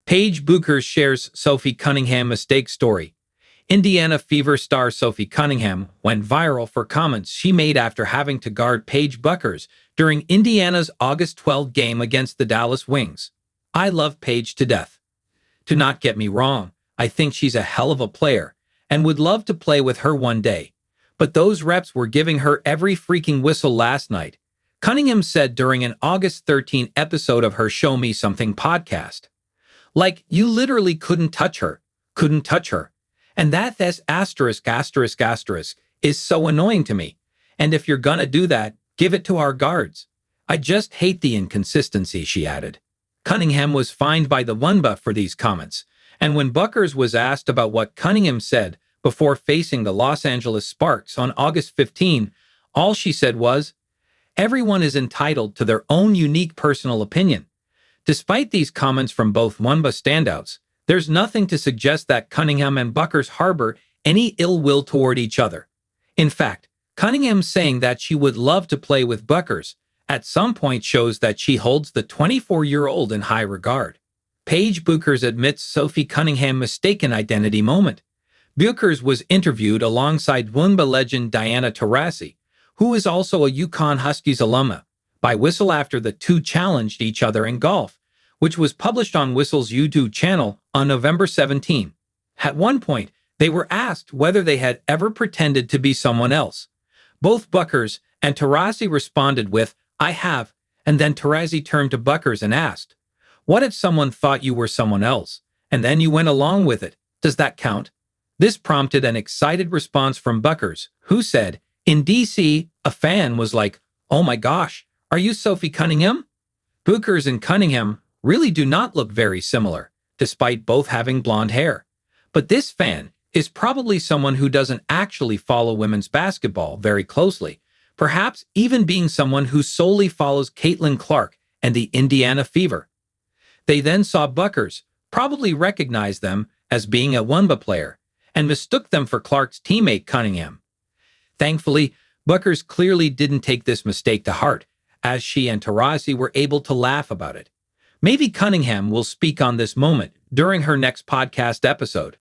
Paige Bueckers shares Sophie Cunningham mistake story. Indiana Fever star Sophie Cunningham went viral for comments she made after having to guard Paige Bueckers during Indiana's August 12 game against the Dallas Wings. I love Paige to death. Do not get me wrong, I think she's a hell of a player and would love to play with her one day. But those reps were giving her every freaking whistle last night, Cunningham said during an August 13 episode of her Show Me Something podcast. Like, you literally couldn't touch her. And that's asterisk is so annoying to me. And if you're gonna do that, give it to our guards. I just hate the inconsistency, she added. Cunningham was fined by the WNBA for these comments, and when Bueckers was asked about what Cunningham said before facing the Los Angeles Sparks on August 15, all she said was, "Everyone is entitled to their own unique personal opinion." Despite these comments from both WNBA standouts, there's nothing to suggest that Cunningham and Bueckers harbor any ill will toward each other. In fact, Cunningham saying that she would love to play with Bueckers at some point shows that she holds the 24-year-old in high regard. Paige Bueckers admits Sophie Cunningham mistaken identity moment. Bueckers was interviewed alongside WNBA legend Diana Taurasi, who is also a UConn Huskies alumna, by Whistle after the two challenged each other in golf, which was published on Whistle's YouTube channel on November 17. At one point, they were asked whether they had ever pretended to be someone else. Both Bueckers and Taurasi responded with, "I have," and then Taurasi turned to Bueckers and asked, "What if someone thought you were someone else, and then you went along with it? Does that count?" This prompted an excited response from Bueckers, who said, "In DC, a fan was like, 'Oh my gosh, are you Sophie Cunningham?'" Bueckers and Cunningham really do not look very similar, despite both having blonde hair. But this fan is probably someone who doesn't actually follow women's basketball very closely, perhaps even being someone who solely follows Caitlin Clark and the Indiana Fever. They then saw Bueckers, probably recognized them as being a WNBA player, and mistook them for Clark's teammate Cunningham. Thankfully, Bueckers clearly didn't take this mistake to heart, as she and Taurasi were able to laugh about it. Maybe Cunningham will speak on this moment during her next podcast episode.